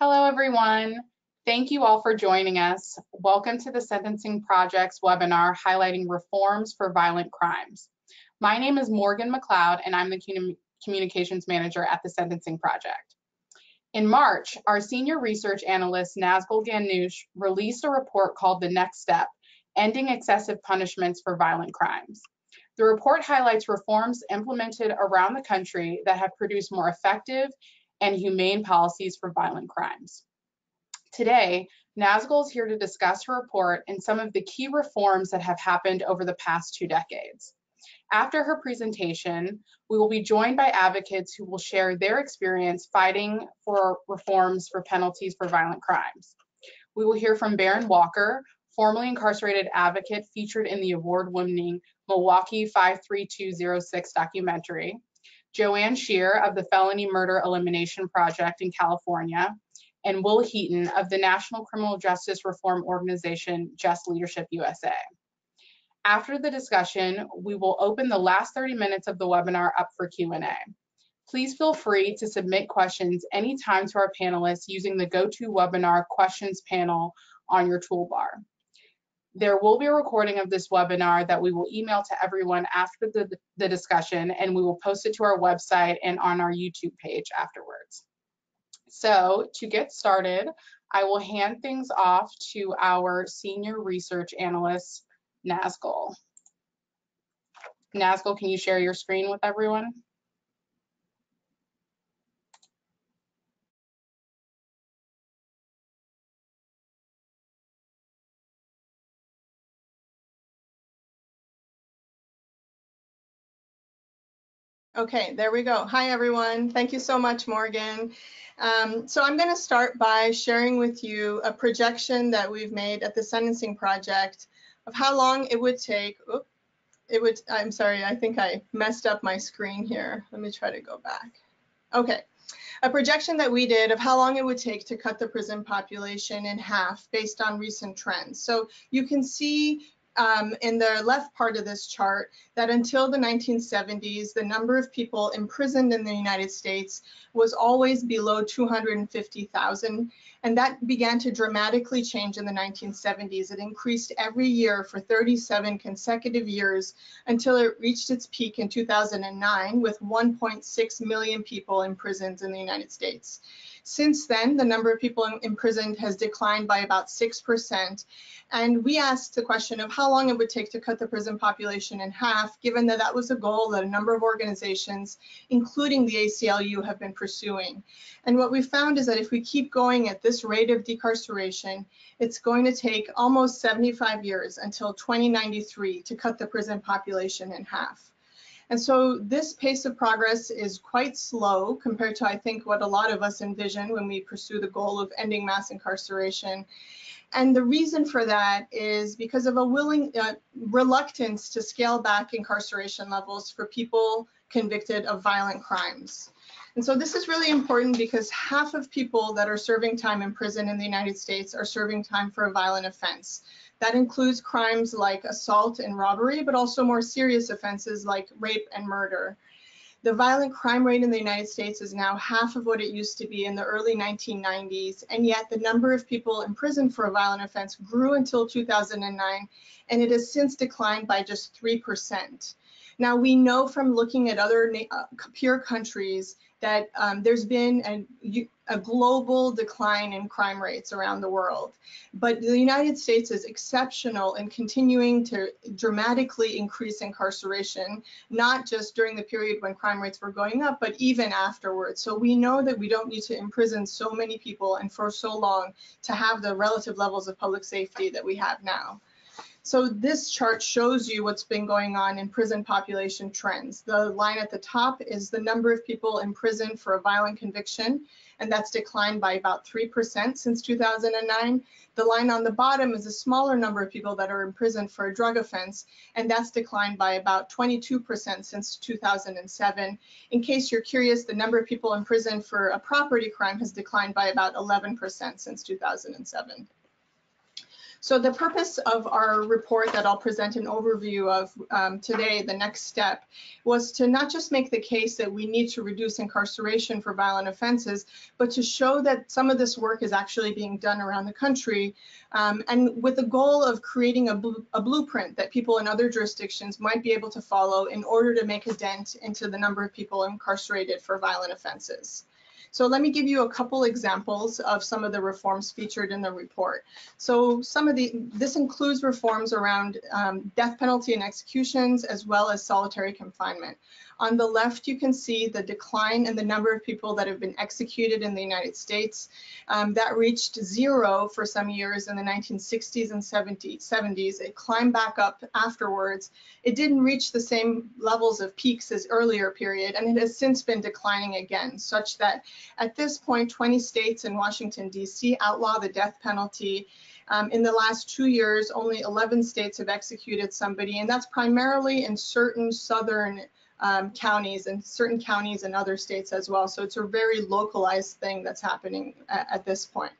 Hello, everyone. Thank you all for joining us. Welcome to the Sentencing Project's webinar highlighting reforms for violent crimes. My name is Morgan McLeod, and I'm the Communications Manager at the Sentencing Project. In March, our senior research analyst, Nazgol Ghandnoosh, released a report called The Next Step, Ending Excessive Punishments for Violent Crimes. The report highlights reforms implemented around the country that have produced more effective and humane policies for violent crimes. Today, Nazgol is here to discuss her report and some of the key reforms that have happened over the past 2 decades. After her presentation, we will be joined by advocates who will share their experience fighting for reforms for penalties for violent crimes. We will hear from Baron Walker, formerly incarcerated advocate featured in the award-winning Milwaukee 53206 documentary, Joanne Scheer of the Felony Murder Elimination Project in California, and Will Heaton of the National Criminal Justice Reform Organization, JustLeadershipUSA. After the discussion, we will open the last 30 minutes of the webinar up for Q&A. Please feel free to submit questions anytime to our panelists using the GoToWebinar questions panel on your toolbar. There will be a recording of this webinar that we will email to everyone after the discussion, and we will post it to our website and on our YouTube page afterwards. So to get started, I will hand things off to our senior research analyst, Nazgol. Nazgol, can you share your screen with everyone? Okay, there we go. Hi, everyone. Thank you so much, Morgan. So I'm going to start by sharing with you a projection that we've made at the Sentencing Project of how long it would take. I'm sorry, I think I messed up my screen here. Let me try to go back. Okay, a projection that we did of how long it would take to cut the prison population in half based on recent trends. So you can see in the left part of this chart that until the 1970s, the number of people imprisoned in the United States was always below 250,000, and that began to dramatically change in the 1970s. It increased every year for 37 consecutive years until it reached its peak in 2009 with 1.6 million people imprisoned in the United States. Since then, the number of people imprisoned has declined by about 6%. And we asked the question of how long it would take to cut the prison population in half, given that that was a goal that a number of organizations, including the ACLU, have been pursuing. And what we found is that if we keep going at this rate of decarceration, it's going to take almost 75 years until 2093 to cut the prison population in half. And so this pace of progress is quite slow compared to, I think, what a lot of us envision when we pursue the goal of ending mass incarceration. And the reason for that is because of a reluctance to scale back incarceration levels for people convicted of violent crimes. And so this is really important because half of people that are serving time in prison in the United States are serving time for a violent offense. That includes crimes like assault and robbery, but also more serious offenses like rape and murder. The violent crime rate in the United States is now half of what it used to be in the early 1990s, and yet the number of people imprisoned for a violent offense grew until 2009, and it has since declined by just 3%. Now, we know from looking at other peer countries that there's been a global decline in crime rates around the world. But the United States is exceptional in continuing to dramatically increase incarceration, not just during the period when crime rates were going up, but even afterwards. So we know that we don't need to imprison so many people and for so long to have the relative levels of public safety that we have now. So this chart shows you what's been going on in prison population trends. The line at the top is the number of people in prison for a violent conviction, and that's declined by about 3% since 2009. The line on the bottom is a smaller number of people that are in prison for a drug offense, and that's declined by about 22% since 2007. In case you're curious, the number of people in prison for a property crime has declined by about 11% since 2007. So the purpose of our report that I'll present an overview of today, the next step, was to not just make the case that we need to reduce incarceration for violent offenses, but to show that some of this work is actually being done around the country, and with the goal of creating a blueprint that people in other jurisdictions might be able to follow in order to make a dent into the number of people incarcerated for violent offenses. So let me give you a couple examples of some of the reforms featured in the report. So this includes reforms around death penalty and executions, as well as solitary confinement. On the left, you can see the decline in the number of people that have been executed in the United States. That reached 0 for some years in the 1960s and 70s. It climbed back up afterwards. It didn't reach the same levels of peaks as earlier period, and it has since been declining again, such that at this point, 20 states and Washington, D.C. outlaw the death penalty. In the last 2 years, only 11 states have executed somebody, and that's primarily in certain southern counties and certain counties in other states as well. So it's a very localized thing that's happening at this point.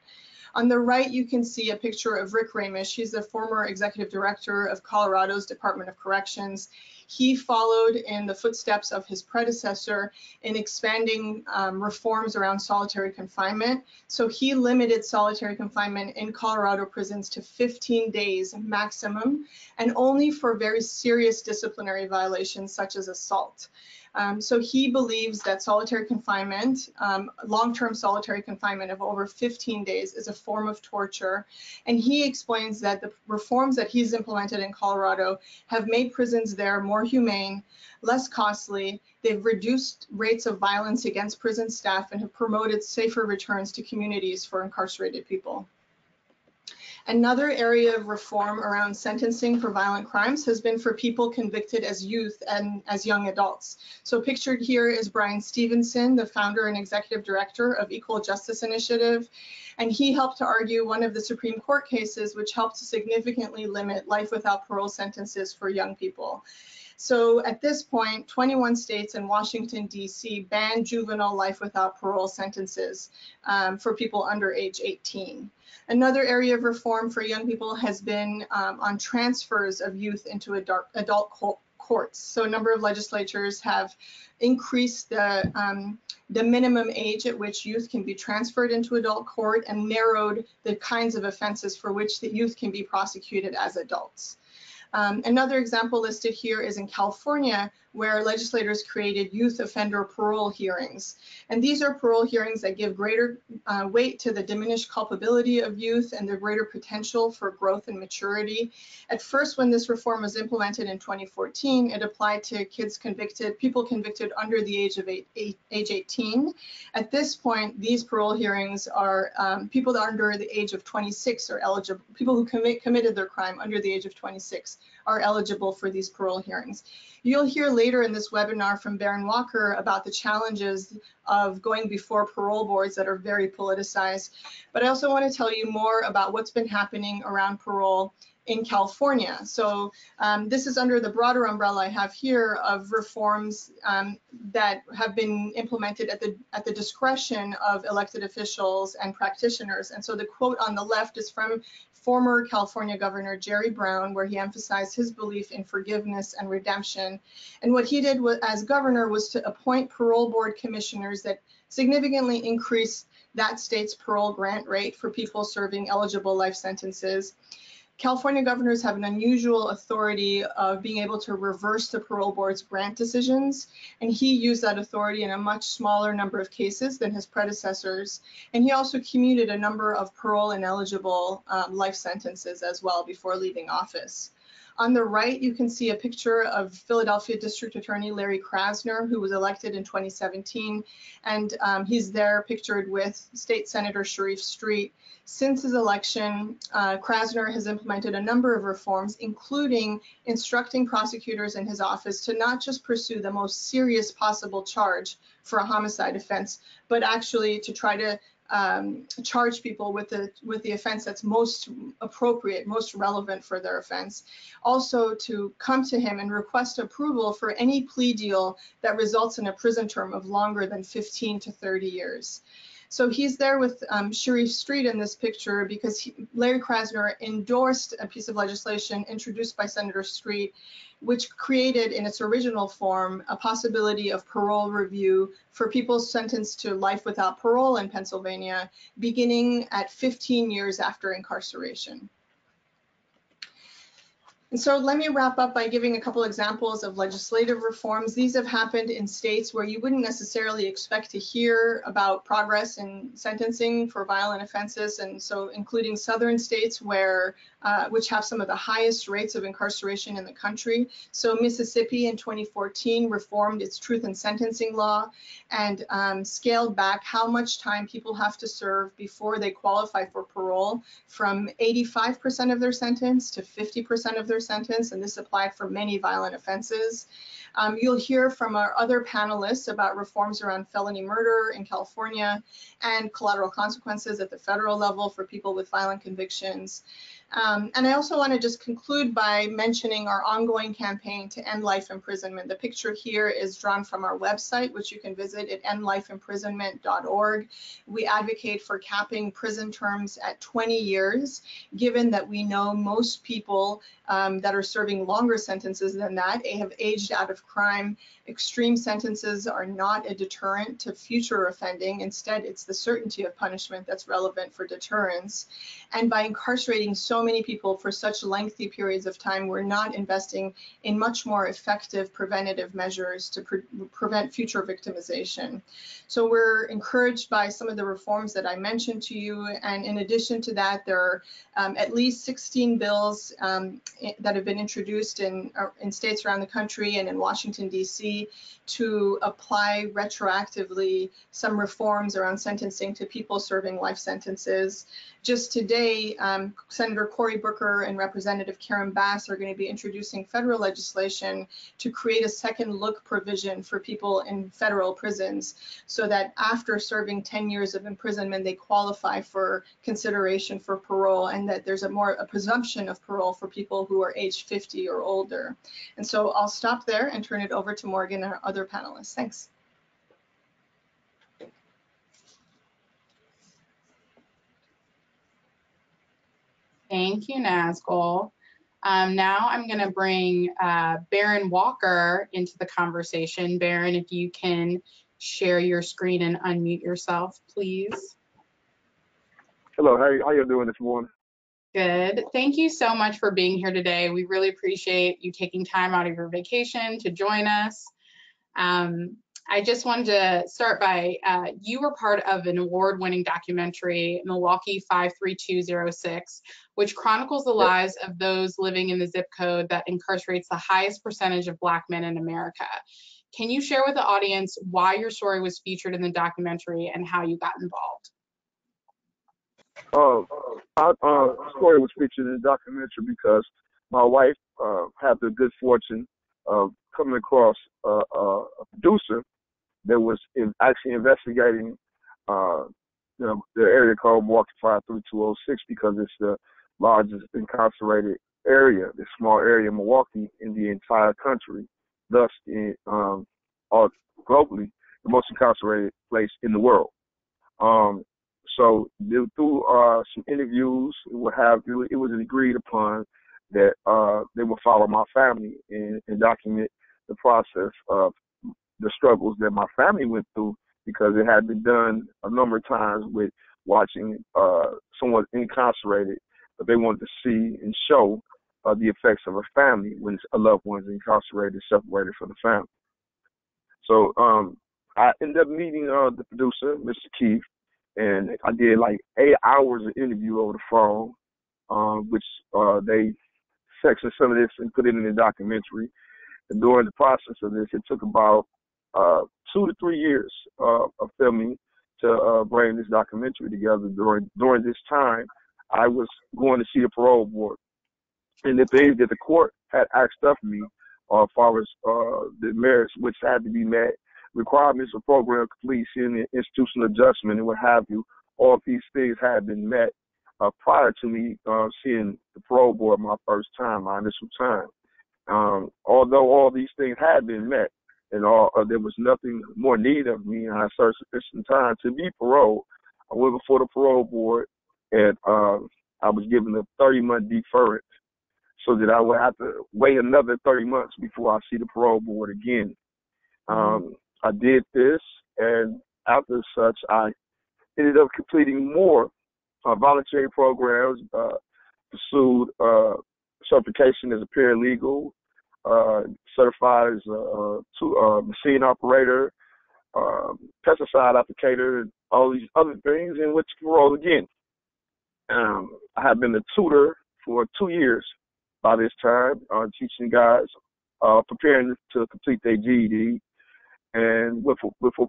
On the right, you can see a picture of Rick Ramish. He's the former executive director of Colorado's Department of Corrections. He followed in the footsteps of his predecessor in expanding reforms around solitary confinement. So he limited solitary confinement in Colorado prisons to 15 days maximum, and only for very serious disciplinary violations such as assault. So he believes that solitary confinement, long-term solitary confinement of over 15 days is a form of torture. And he explains that the reforms that he's implemented in Colorado have made prisons there more humane, less costly. They've reduced rates of violence against prison staff and have promoted safer returns to communities for incarcerated people. Another area of reform around sentencing for violent crimes has been for people convicted as youth and as young adults. So pictured here is Brian Stevenson, the founder and executive director of Equal Justice Initiative, and he helped to argue one of the Supreme Court cases which helped to significantly limit life without parole sentences for young people. So at this point, 21 states and Washington, D.C. ban juvenile life without parole sentences for people under age 18. Another area of reform for young people has been on transfers of youth into adult courts. So a number of legislatures have increased the minimum age at which youth can be transferred into adult court and narrowed the kinds of offenses for which the youth can be prosecuted as adults. Another example listed here is in California, where legislators created youth offender parole hearings. And these are parole hearings that give greater weight to the diminished culpability of youth and their greater potential for growth and maturity. At first, when this reform was implemented in 2014, it applied to people convicted under the age of age 18. At this point, these parole hearings are people under the age of 26 are eligible. People who committed their crime under the age of 26 are eligible for these parole hearings. You'll hear later in this webinar from Baron Walker about the challenges of going before parole boards that are very politicized. But I also want to tell you more about what's been happening around parole in California. So this is under the broader umbrella I have here of reforms that have been implemented at the discretion of elected officials and practitioners. And so the quote on the left is from former California Governor Jerry Brown, where he emphasized his belief in forgiveness and redemption. And what he did as governor was to appoint parole board commissioners that significantly increased that state's parole grant rate for people serving eligible life sentences. California governors have an unusual authority of being able to reverse the parole board's grant decisions, and he used that authority in a much smaller number of cases than his predecessors. And he also commuted a number of parole ineligible life sentences as well before leaving office. On the right, you can see a picture of Philadelphia District Attorney Larry Krasner, who was elected in 2017, and he's there pictured with State Senator Sharif Street. Since his election, Krasner has implemented a number of reforms, including instructing prosecutors in his office to not just pursue the most serious possible charge for a homicide offense, but actually to try to charge people with the offense that's most appropriate, most relevant for their offense. Also to come to him and request approval for any plea deal that results in a prison term of longer than 15 to 30 years. So he's there with Scheer Street in this picture because Larry Krasner endorsed a piece of legislation introduced by Senator Street, which created in its original form a possibility of parole review for people sentenced to life without parole in Pennsylvania, beginning at 15 years after incarceration. And so let me wrap up by giving a couple examples of legislative reforms. These have happened in states where you wouldn't necessarily expect to hear about progress in sentencing for violent offenses, and so including southern states where which have some of the highest rates of incarceration in the country. So Mississippi in 2014 reformed its truth in sentencing law and scaled back how much time people have to serve before they qualify for parole from 85% of their sentence to 50% of their sentence, and this applied for many violent offenses. You'll hear from our other panelists about reforms around felony murder in California and collateral consequences at the federal level for people with violent convictions. And I also want to just conclude by mentioning our ongoing campaign to end life imprisonment. The picture here is drawn from our website, which you can visit at endlifeimprisonment.org. We advocate for capping prison terms at 20 years, given that we know most people that are serving longer sentences than that have aged out of crime. Extreme sentences are not a deterrent to future offending. Instead, it's the certainty of punishment that's relevant for deterrence. And by incarcerating so many people for such lengthy periods of time, we're not investing in much more effective preventative measures to prevent future victimization. So we're encouraged by some of the reforms that I mentioned to you. And in addition to that, there are at least 16 bills that have been introduced in states around the country and in Washington, D.C. to apply retroactively some reforms around sentencing to people serving life sentences. Just today, Senator Cory Booker and Representative Karen Bass are going to be introducing federal legislation to create a second look provision for people in federal prisons so that after serving 10 years of imprisonment, they qualify for consideration for parole, and that there's a presumption of parole for people who are age 50 or older. And so I'll stop there and turn it over to Morgan and our other panelists. Thanks. Thank you, Nazgol. Now I'm going to bring Baron Walker into the conversation. Baron, if you can share your screen and unmute yourself, please. Hello, how you doing this morning? Good. Thank you so much for being here today. We really appreciate you taking time out of your vacation to join us. I just wanted to start by, you were part of an award-winning documentary, Milwaukee 53206, which chronicles the lives of those living in the zip code that incarcerates the highest percentage of Black men in America. Can you share with the audience why your story was featured in the documentary and how you got involved? Our story was featured in the documentary because my wife had the good fortune of coming across a producer that was actually investigating the area called Milwaukee 53206 because it's the largest incarcerated area, this small area in Milwaukee in the entire country, thus globally the most incarcerated place in the world. So through some interviews, it was agreed upon that they would follow my family and document the process of the struggles that my family went through, because it had been done a number of times with watching someone incarcerated, but they wanted to see and show the effects of a family when a loved one is incarcerated, separated from the family. So I ended up meeting the producer, Mr. Keith, and I did like 8 hours of interview over the phone, which they sectioned some of this and put it in the documentary. And during the process of this, it took about 2 to 3 years of filming to bring this documentary together. During this time, I was going to see the parole board, and the things that the court had asked of me, as far as the merits which had to be met, requirements of program completion, institutional adjustment, and what have you, all of these things had been met prior to me seeing the parole board my first time, my initial time. Although all these things had been met, and there was nothing more needed of me, and I served sufficient time to be paroled, I went before the parole board, and I was given a 30-month deferment so that I would have to wait another 30 months before I see the parole board again. I did this, and after such, I ended up completing more voluntary programs, pursued certification as a paralegal, certified as a machine operator, pesticide applicator, and all these other things, in which parole again. I have been a tutor for 2 years by this time, teaching guys, preparing to complete their GED. And with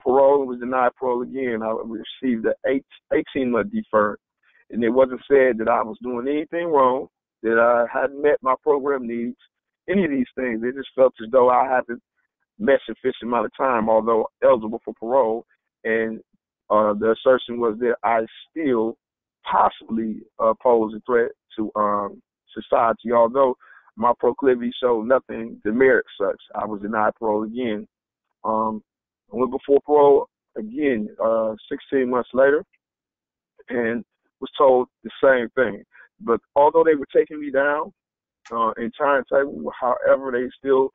parole, was denied parole again. I received an 18-month deferment. And it wasn't said that I was doing anything wrong, that I hadn't met my program needs, any of these things. It just felt as though I hadn't met sufficient amount of time, although eligible for parole. And the assertion was that I still possibly pose a threat to society, although my proclivity showed nothing to merit such. I was denied parole again. I went before parole again 16 months later and was told the same thing. But although they were taking me down in timetable, however, they still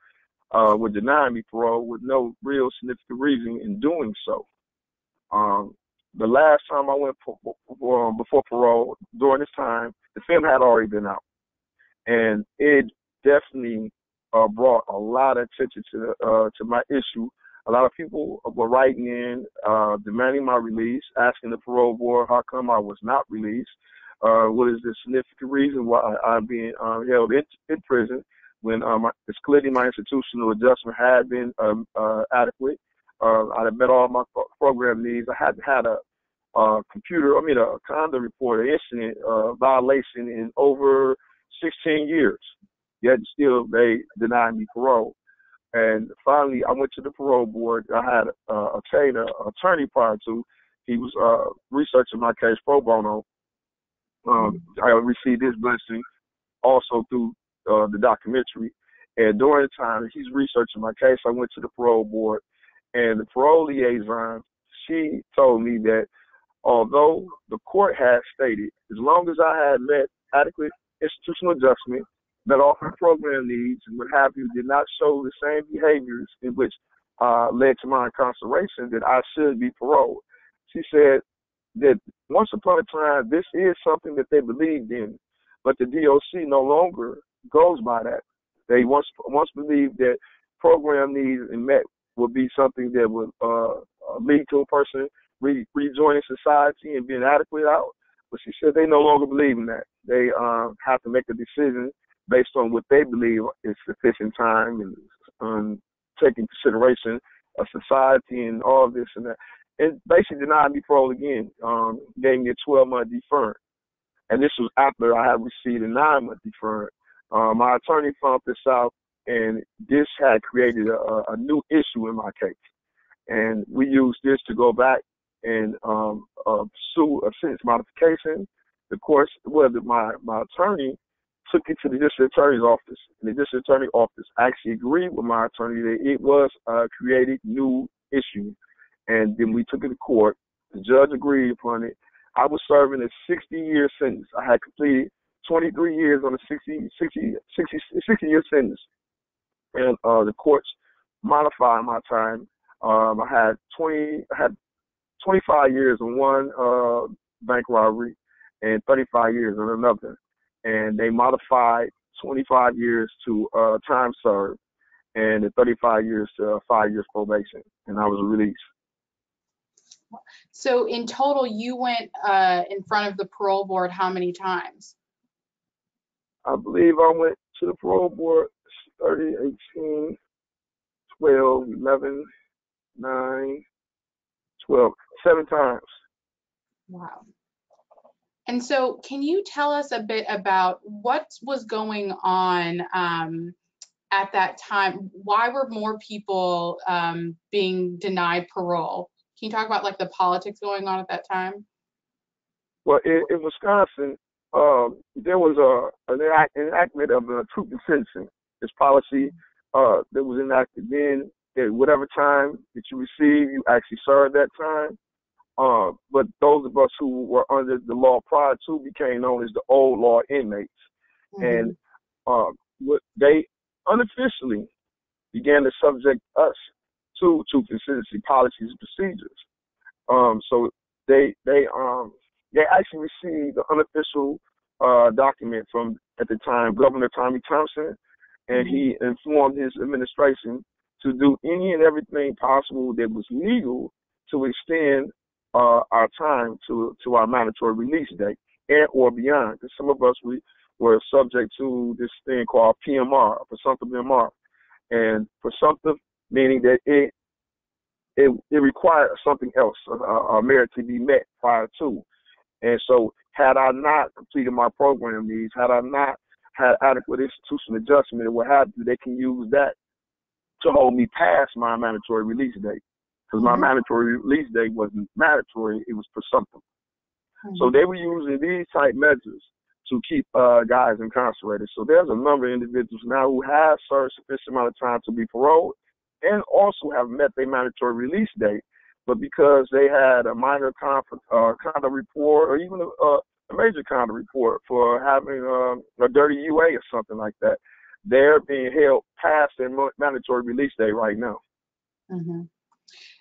were denying me parole with no real significant reason in doing so. The last time I went before parole, during this time, the film had already been out. And it definitely brought a lot of attention to my issue. A lot of people were writing in, demanding my release, asking the parole board how come I was not released. What is the significant reason why I'm being held in prison when clearly my institutional adjustment had been adequate. I had met all my program needs. I hadn't had a conduct report, an incident violation in over 16 years. Yet still they denied me parole. And finally, I went to the parole board. I had obtained an attorney prior to. He was researching my case pro bono. I received his blessing also through the documentary. And during the time he's researching my case, I went to the parole board. And the parole liaison, she told me that although the court had stated, as long as I had met adequate institutional adjustment, met all my program needs and what have you, did not show the same behaviors in which led to my incarceration, that I should be paroled. She said that once upon a time, this is something that they believed in, but the DOC no longer goes by that. They once believed that program needs and met would be something that would lead to a person rejoining society and being adequate out. But she said they no longer believe in that. They have to make a decision based on what they believe is sufficient time and taking consideration of society and all of this and that. And basically denied me parole again, gave me a 12-month deferment. And this was after I had received a 9-month deferment. My attorney found this out, and this had created a new issue in my case. And we used this to go back and sue a sentence modification. The course, my attorney took it to the district attorney's office, and the district attorney's office actually agreed with my attorney that it was a created new issue. And then we took it to court. The judge agreed upon it. I was serving a 60-year sentence. I had completed 23 years on a 60-year sentence. And the courts modified my time. I had 25 years on one bank robbery and 35 years on another. And they modified 25 years to time served and the 35 years to 5 years probation. And I was released. So in total, you went in front of the parole board how many times? I believe I went to the parole board 30, 18, 12, 11, 9, 12, 7 times. Wow. And so can you tell us a bit about what was going on at that time? Why were more people being denied parole? Can you talk about like the politics going on at that time? Well, in Wisconsin, there was an enactment of truth in sentencing. This policy that was enacted then, that whatever time that you receive, you actually serve that time. But those of us who were under the law prior to became known as the old law inmates. Mm-hmm. And they unofficially began to subject us to consistency policies and procedures. So they actually received the unofficial document from, at the time, Governor Tommy Thompson, and he informed his administration to do any and everything possible that was legal to extend our time to our mandatory release date and or beyond. Because some of us, we were subject to this thing called PMR, presumptive MR, and presumptive meaning that it required something else, a merit to be met prior to. And so had I not completed my program needs, had I not had adequate institutional adjustment and what have you, they can use that to hold me past my mandatory release date. Because my mandatory release date wasn't mandatory, it was presumptive. So they were using these type measures to keep guys incarcerated. So there's a number of individuals now who have served sufficient amount of time to be paroled and also have met their mandatory release date. But because they had a minor conduct report or even a major conduct report for having a dirty UA or something like that, they're being held past their mandatory release date right now. Mm-hmm.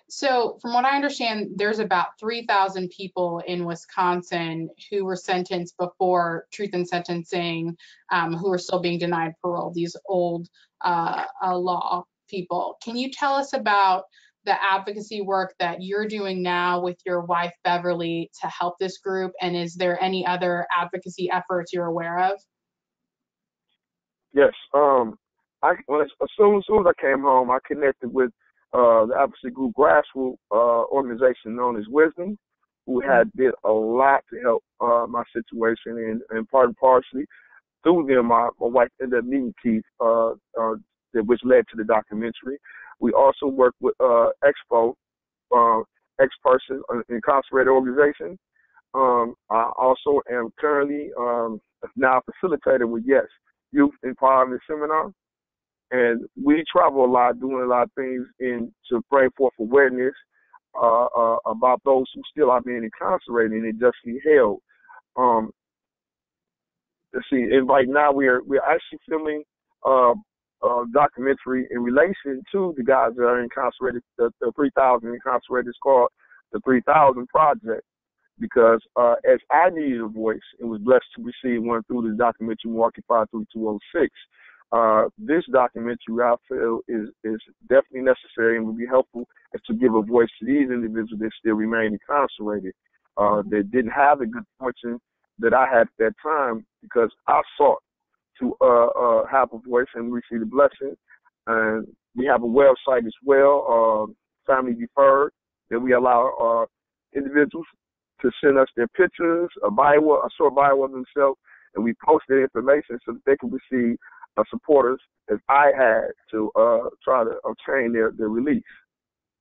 So from what I understand, there's about 3,000 people in Wisconsin who were sentenced before truth in sentencing, who are still being denied parole, these old law people. Can you tell us about the advocacy work that you're doing now with your wife, Beverly, to help this group? And is there any other advocacy efforts you're aware of? Yes. As soon as I came home, I connected with the advocacy group grassroots organization known as Wisdom, who had did a lot to help my situation, and partially through them, my wife ended up meeting Keith, which led to the documentary. We also worked with Expo, Ex-Person, an incarcerated organization. I also am currently now facilitated with Yes Youth Empowerment Seminar. And we travel a lot, doing a lot of things to bring forth awareness about those who still are being incarcerated and unjustly held. Let's see, and right now we're actually filming a documentary in relation to the guys that are incarcerated, the 3,000 incarcerated. It's called the 3,000 Project, because as I needed a voice and was blessed to receive one through the documentary Milwaukee 53206. This documentary, I feel, is definitely necessary and would be helpful as to give a voice to these individuals that still remain incarcerated, that didn't have the good fortune that I had at that time, because I sought to have a voice and receive the blessing. And we have a website as well, Family Deferred, that we allow individuals to send us their pictures, a short bio of themselves, and we post their information so that they can receive supporters as I had to try to obtain their release.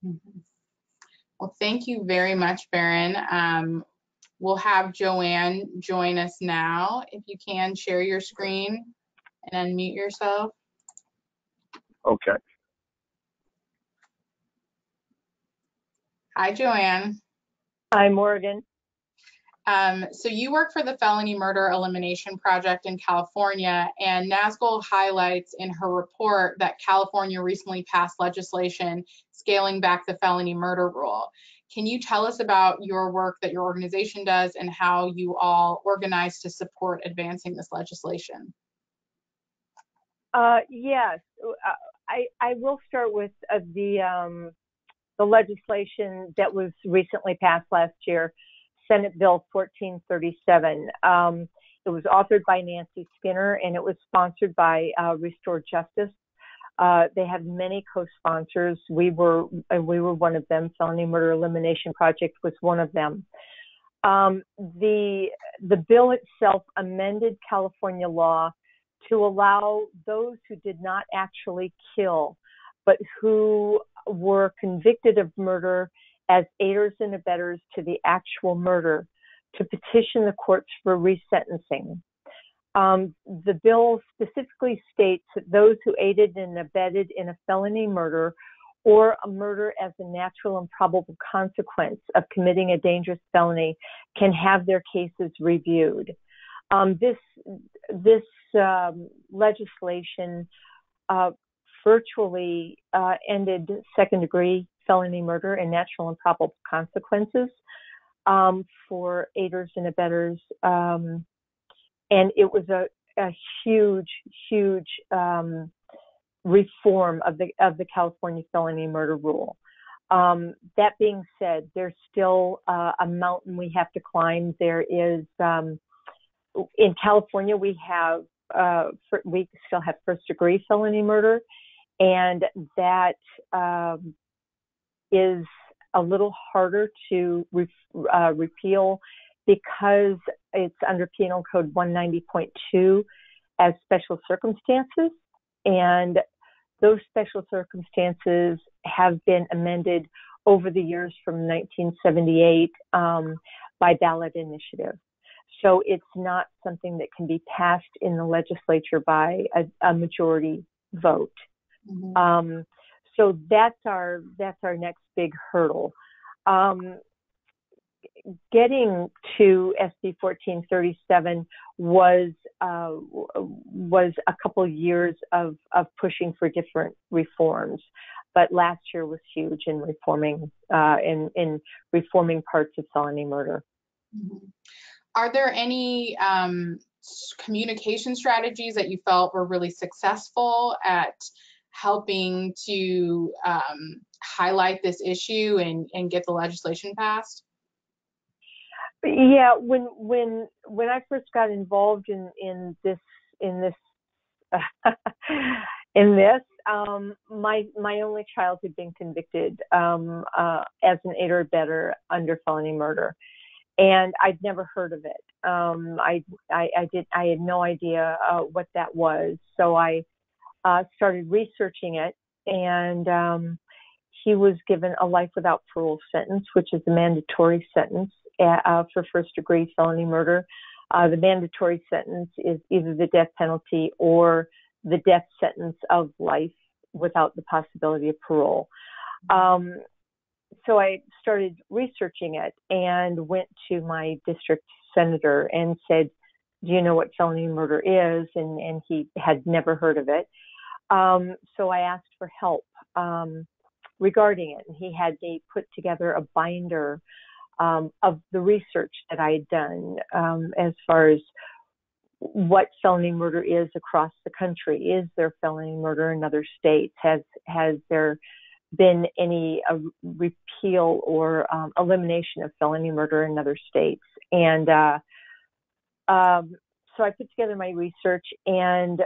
Mm-hmm. Well, thank you very much, Baron. We'll have Joanne join us now. If you can, share your screen and unmute yourself. Okay. Hi, Joanne. Hi, Morgan. So you work for the Felony Murder Elimination Project in California, and Nazgol highlights in her report that California recently passed legislation scaling back the felony murder rule. Can you tell us about your work that your organization does and how you all organize to support advancing this legislation? Yes, I will start with the legislation that was recently passed last year, Senate Bill 1437. It was authored by Nancy Skinner, and it was sponsored by Restore Justice. They have many co-sponsors. We were one of them. Felony Murder Elimination Project was one of them. The bill itself amended California law to allow those who did not actually kill, but who were convicted of murder as aiders and abettors to the actual murder, to petition the courts for resentencing. The bill specifically states that those who aided and abetted in a felony murder or a murder as a natural and probable consequence of committing a dangerous felony can have their cases reviewed. This legislation virtually ended second-degree felony murder and natural and probable consequences for aiders and abettors, and it was a huge reform of the California felony murder rule. That being said, there's still a mountain we have to climb. There is in California we still have first-degree felony murder, and that is a little harder to repeal because it's under Penal Code 190.2 as special circumstances, and those special circumstances have been amended over the years from 1978 by ballot initiative. So it's not something that can be passed in the legislature by a majority vote. Mm-hmm. So that's our next big hurdle. Getting to SB 1437 was a couple years of pushing for different reforms, but last year was huge in reforming parts of felony murder. Mm-hmm. Are there any communication strategies that you felt were really successful at helping to highlight this issue and get the legislation passed? Yeah, when I first got involved in this, my only child had been convicted as an aider or abettor under felony murder, and I'd never heard of it. I had no idea what that was, so I started researching it, and he was given a life without parole sentence, which is a mandatory sentence for first-degree felony murder. The mandatory sentence is either the death penalty or the death sentence of life without the possibility of parole. So I started researching it and went to my district senator and said, do you know what felony murder is? And he had never heard of it. So I asked for help regarding it. And he had me put together a binder of the research that I had done as far as what felony murder is across the country. Is there felony murder in other states? Has there been any repeal or elimination of felony murder in other states? And so I put together my research and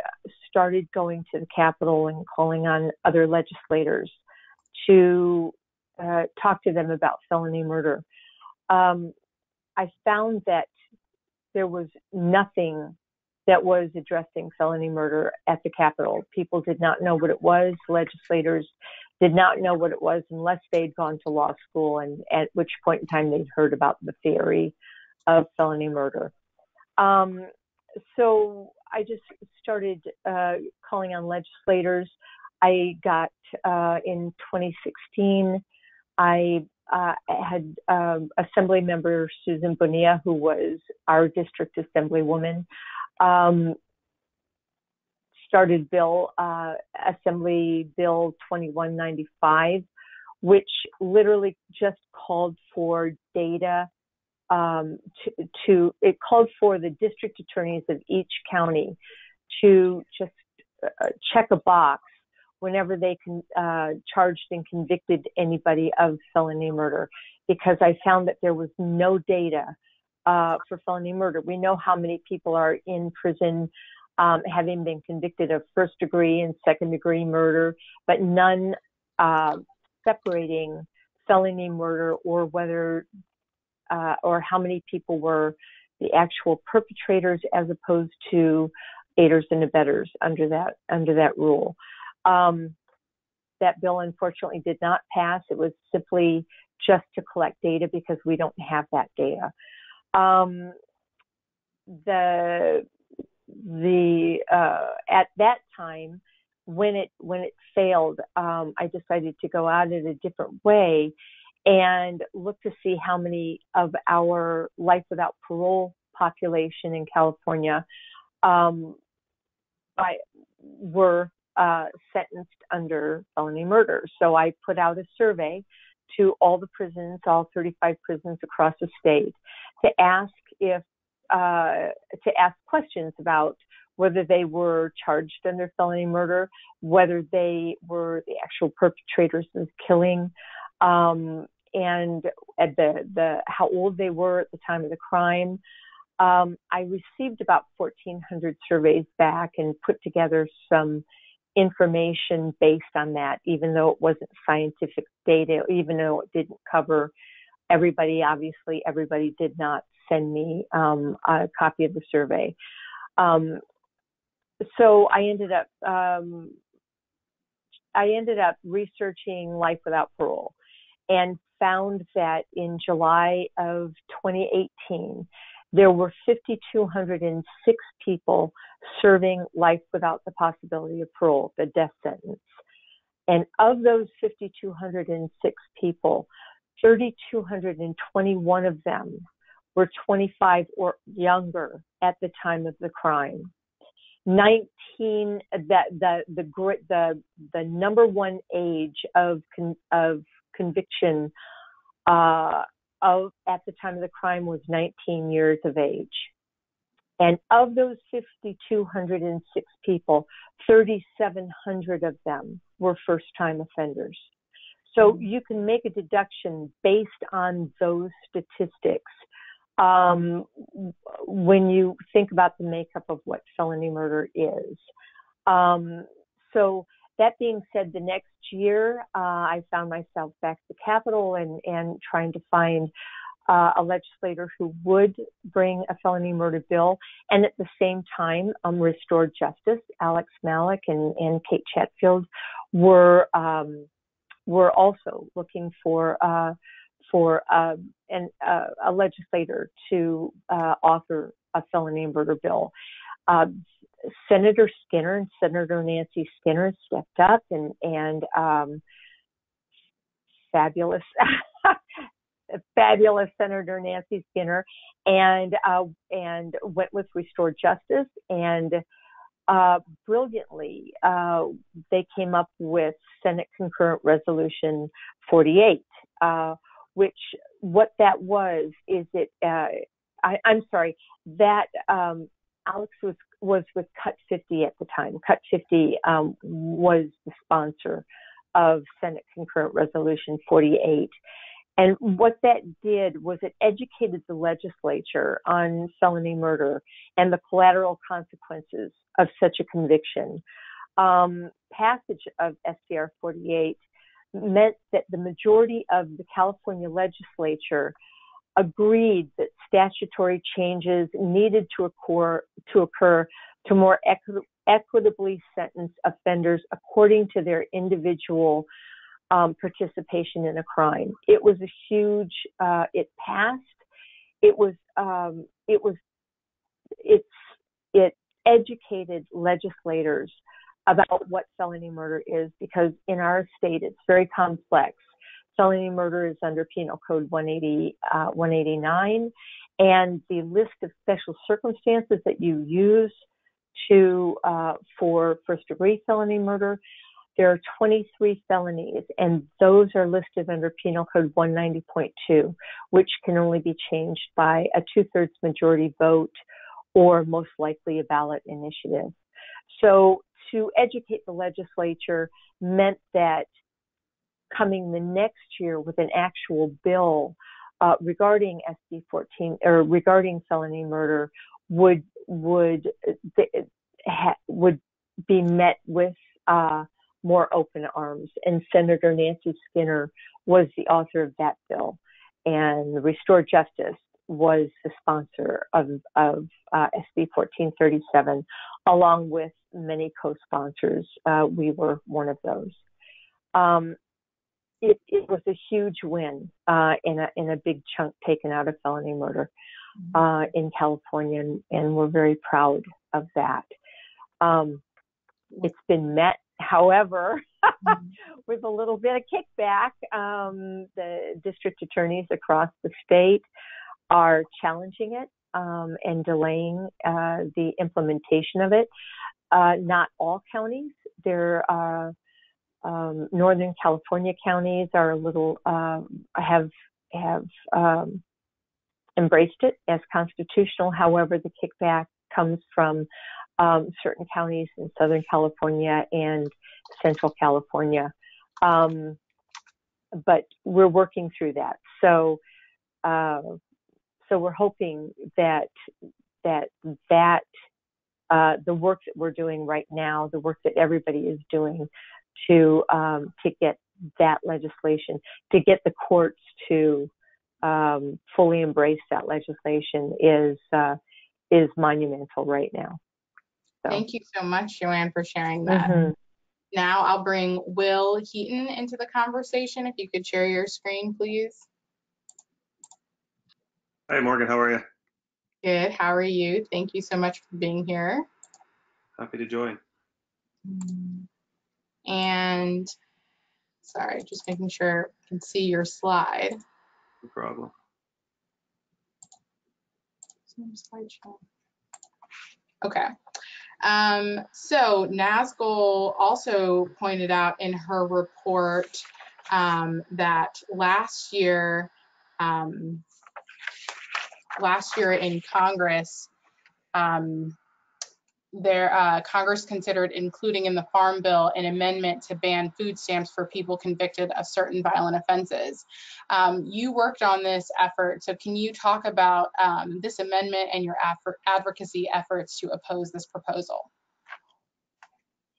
started going to the Capitol and calling on other legislators to talk to them about felony murder. I found that there was nothing that was addressing felony murder at the Capitol. People did not know what it was. Legislators did not know what it was unless they'd gone to law school, and at which point in time they'd heard about the theory of felony murder. So I just started calling on legislators. I got, in 2016, I had Assembly Member Susan Bonilla, who was our district assemblywoman, started Assembly Bill 2195, which literally just called for data it called for the district attorneys of each county to just check a box whenever they charged and convicted anybody of felony murder, because I found that there was no data for felony murder. We know how many people are in prison having been convicted of first degree and second degree murder, but none separating felony murder or whether or how many people were the actual perpetrators as opposed to aiders and abettors under that rule. That bill unfortunately did not pass. It was simply just to collect data because we don't have that data. At that time, when it failed, I decided to go at it a different way and look to see how many of our life without parole population in California were sentenced under felony murder. So I put out a survey to all the prisons, all 35 prisons across the state, to ask questions about whether they were charged under felony murder, whether they were the actual perpetrators of killing, and at how old they were at the time of the crime. I received about 1,400 surveys back and put together some information based on that, even though it wasn't scientific data, even though it didn't cover everybody. Obviously, everybody did not send me a copy of the survey. So I ended up researching life without parole and found that in July of 2018, there were 5,206 people serving life without the possibility of parole, the death sentence. And of those 5,206 people, 3,221 of them were 25 or younger at the time of the crime. 19, the number one age of conviction at the time of the crime was 19 years of age. And of those 5,206 people, 3,700 of them were first-time offenders. So you can make a deduction based on those statistics when you think about the makeup of what felony murder is. So that being said, the next year, I found myself back at the Capitol and trying to find a legislator who would bring a felony murder bill, and at the same time restore justice. Alex Malik and Kate Chatfield were also looking for a legislator to author a felony murder bill. Senator Skinner and Senator Nancy Skinner stepped up and fabulous Senator Nancy Skinner and went with Restore Justice, and brilliantly they came up with Senate Concurrent Resolution 48, which what that was is it. I'm sorry that Alex was with Cut 50 at the time. Cut 50 was the sponsor of Senate Concurrent Resolution 48. And what that did was it educated the legislature on felony murder and the collateral consequences of such a conviction. Passage of SCR 48 meant that the majority of the California legislature agreed that statutory changes needed to occur to more equitably sentence offenders according to their individual participation in a crime. It was a huge. It passed. It educated legislators about what felony murder is, because in our state it's very complex. Felony murder is under Penal Code 189, and the list of special circumstances that you use for first-degree felony murder, there are 23 felonies, and those are listed under Penal Code 190.2, which can only be changed by a 2/3 majority vote or most likely a ballot initiative. So to educate the legislature meant that coming the next year with an actual bill regarding SB 14 or regarding felony murder would be met with more open arms. And Senator Nancy Skinner was the author of that bill, and Restore Justice was the sponsor of SB 1437, along with many co-sponsors. We were one of those. It was a huge win in a big chunk taken out of felony murder in California, and we're very proud of that. It's been met However, with a little bit of kickback, the district attorneys across the state are challenging it and delaying the implementation of it. Not all counties. There are Northern California counties are a little have embraced it as constitutional. However, the kickback comes from certain counties in Southern California and Central California. But we're working through that. So we're hoping that the work that we're doing right now, the work that everybody is doing to get that legislation, to get the courts to fully embrace that legislation is monumental right now. So. Thank you so much, Joanne, for sharing that. Now I'll bring Will Heaton into the conversation. If you could share your screen, please. Hi, Morgan. How are you? Good. How are you? Thank you so much for being here. Happy to join. And sorry, just making sure I can see your slide. No problem. Okay. So Nazgol also pointed out in her report that last year in Congress, Congress considered including in the Farm Bill an amendment to ban food stamps for people convicted of certain violent offenses. You worked on this effort, so can you talk about this amendment and your advocacy efforts to oppose this proposal?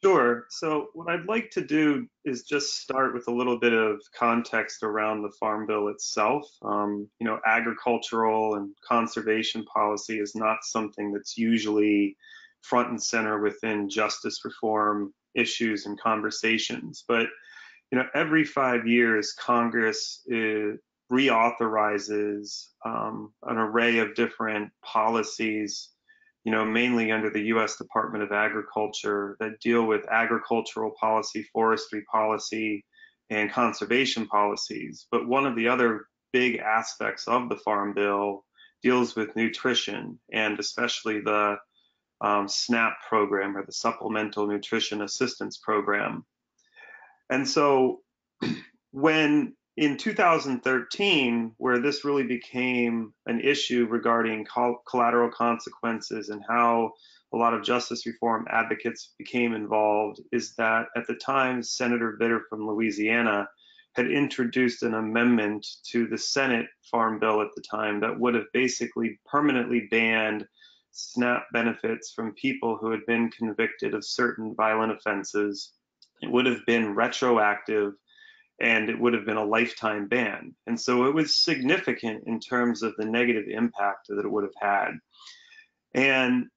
Sure. So what I'd like to do is just start with a little bit of context around the Farm Bill itself. Agricultural and conservation policy is not something that's usually front and center within justice reform issues and conversations. But, every 5 years, Congress reauthorizes an array of different policies, mainly under the U.S. Department of Agriculture, that deal with agricultural policy, forestry policy, and conservation policies. But one of the other big aspects of the Farm Bill deals with nutrition, and especially the SNAP program, or the Supplemental Nutrition Assistance Program. And so when in 2013, where this really became an issue regarding collateral consequences and how a lot of justice reform advocates became involved, is that at the time, Senator Vitter from Louisiana had introduced an amendment to the Senate Farm Bill at the time that would have basically permanently banned SNAP benefits from people who had been convicted of certain violent offenses. It would have been retroactive, and it would have been a lifetime ban. And so it was significant in terms of the negative impact that it would have had. And,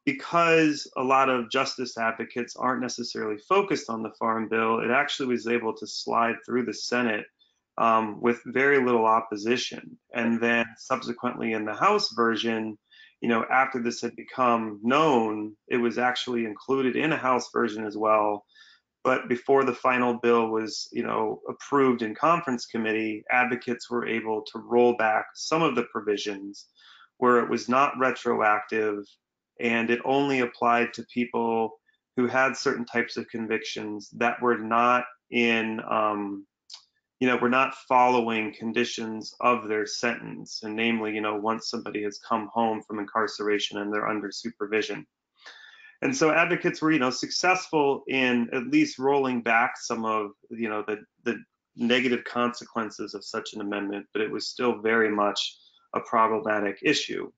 because a lot of justice advocates aren't necessarily focused on the Farm Bill, it actually was able to slide through the Senate with very little opposition. And then subsequently in the House version, after this had become known, it was actually included in a House version as well. But before the final bill was, approved in conference committee, advocates were able to roll back some of the provisions where it was not retroactive, and it only applied to people who had certain types of convictions that were not in, were not following conditions of their sentence, and namely, once somebody has come home from incarceration and they're under supervision. And so advocates were, successful in at least rolling back some of, the negative consequences of such an amendment, but it was still very much a problematic issue.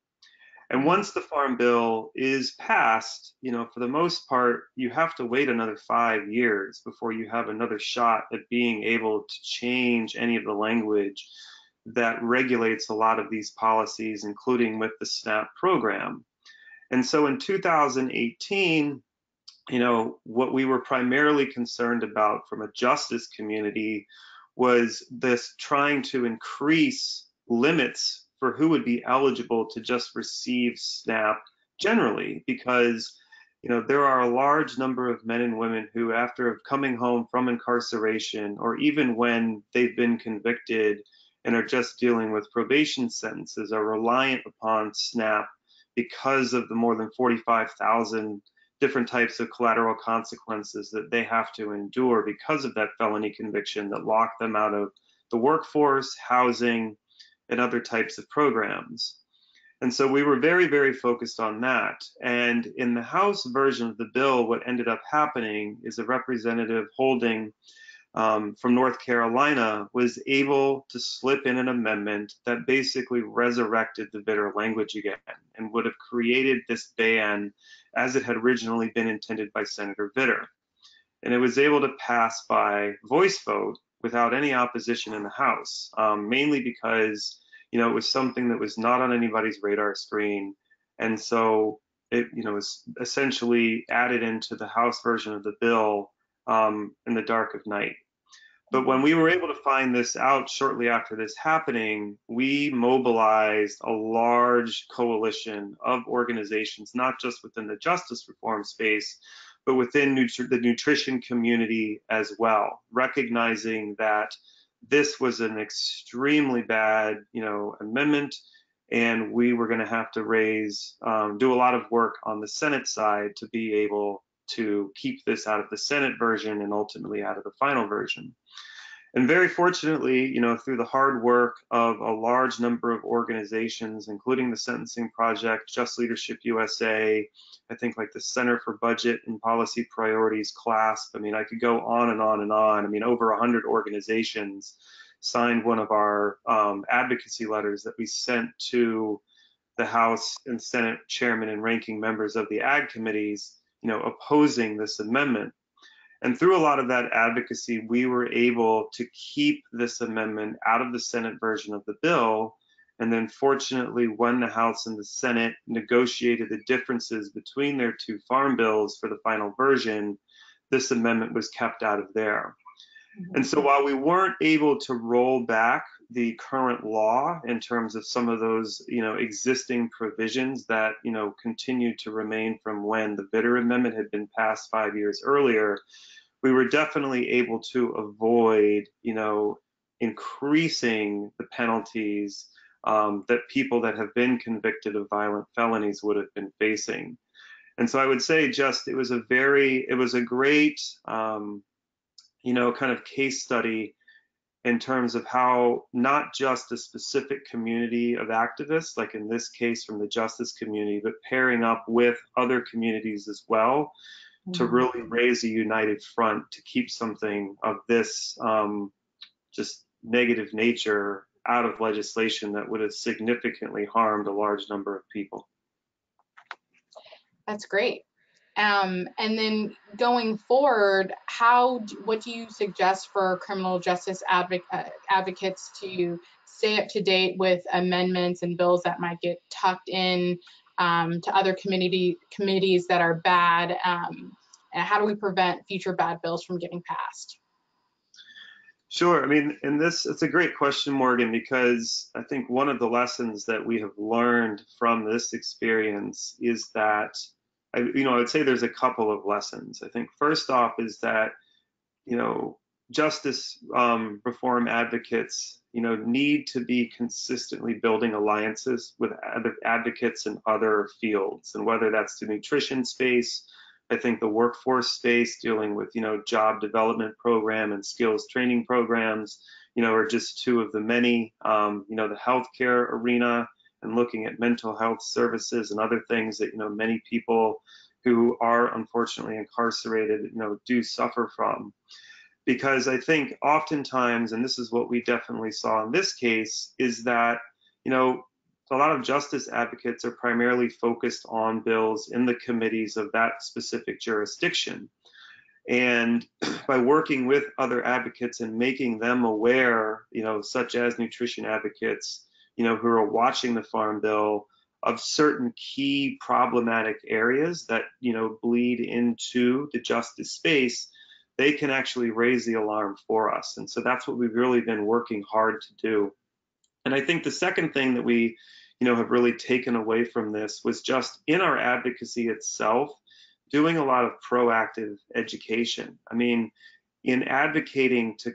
And once the Farm Bill is passed, for the most part, you have to wait another 5 years before you have another shot at being able to change any of the language that regulates a lot of these policies, including with the SNAP program. And so in 2018, what we were primarily concerned about from a justice community was this trying to increase limits for who would be eligible to just receive SNAP generally, because there are a large number of men and women who, after coming home from incarceration, or even when they've been convicted and are just dealing with probation sentences, are reliant upon SNAP because of the more than 45,000 different types of collateral consequences that they have to endure because of that felony conviction that lock them out of the workforce, housing, and other types of programs. And so we were very, very focused on that. And in the House version of the bill, what ended up happening is a representative Holding from North Carolina was able to slip in an amendment that basically resurrected the Vitter language again and would have created this ban as it had originally been intended by Senator Vitter. And it was able to pass by voice vote without any opposition in the House, mainly because it was something that was not on anybody's radar screen. And so it was essentially added into the House version of the bill in the dark of night. But when we were able to find this out shortly after this happening, we mobilized a large coalition of organizations, not just within the justice reform space, but within the nutrition community as well, recognizing that this was an extremely bad, amendment, and we were going to have to do a lot of work on the Senate side to be able to keep this out of the Senate version and ultimately out of the final version. And very fortunately, through the hard work of a large number of organizations, including the Sentencing Project, JustLeadershipUSA, I think like the Center for Budget and Policy Priorities, CLASP. I could go on and on and on. Over 100 organizations signed one of our advocacy letters that we sent to the House and Senate chairman and ranking members of the Ag committees, opposing this amendment. And through a lot of that advocacy, we were able to keep this amendment out of the Senate version of the bill. And then fortunately, when the House and the Senate negotiated the differences between their two farm bills for the final version, this amendment was kept out of there. And so while we weren't able to roll back the current law in terms of some of those, existing provisions that, continued to remain from when the Vitter Amendment had been passed 5 years earlier, we were definitely able to avoid, increasing the penalties that people that have been convicted of violent felonies would have been facing. And so I would say it was a great, kind of case study in terms of how not just a specific community of activists, like in this case from the justice community, but pairing up with other communities as well to really raise a united front to keep something of this just negative nature out of legislation that would have significantly harmed a large number of people. That's great. And then going forward, what do you suggest for criminal justice advocates to stay up to date with amendments and bills that might get tucked in to other committees that are bad? And how do we prevent future bad bills from getting passed? Sure. It's a great question, Morgan, because I think one of the lessons that we have learned from this experience is that I would say there's a couple of lessons. I think first off is that, justice reform advocates, need to be consistently building alliances with other advocates in other fields. And whether that's the nutrition space, I think the workforce space dealing with, job development program and skills training programs, are just two of the many, the healthcare arena, and looking at mental health services and other things that, many people who are unfortunately incarcerated, do suffer from. Because I think oftentimes, and this is what we definitely saw in this case, is that, a lot of justice advocates are primarily focused on bills in the committees of that specific jurisdiction. And by working with other advocates and making them aware, such as nutrition advocates, who are watching the Farm Bill, of certain key problematic areas that, bleed into the justice space, they can actually raise the alarm for us. And so that's what we've really been working hard to do. And I think the second thing that we, have really taken away from this was just in our advocacy itself, doing a lot of proactive education. I mean, in advocating to,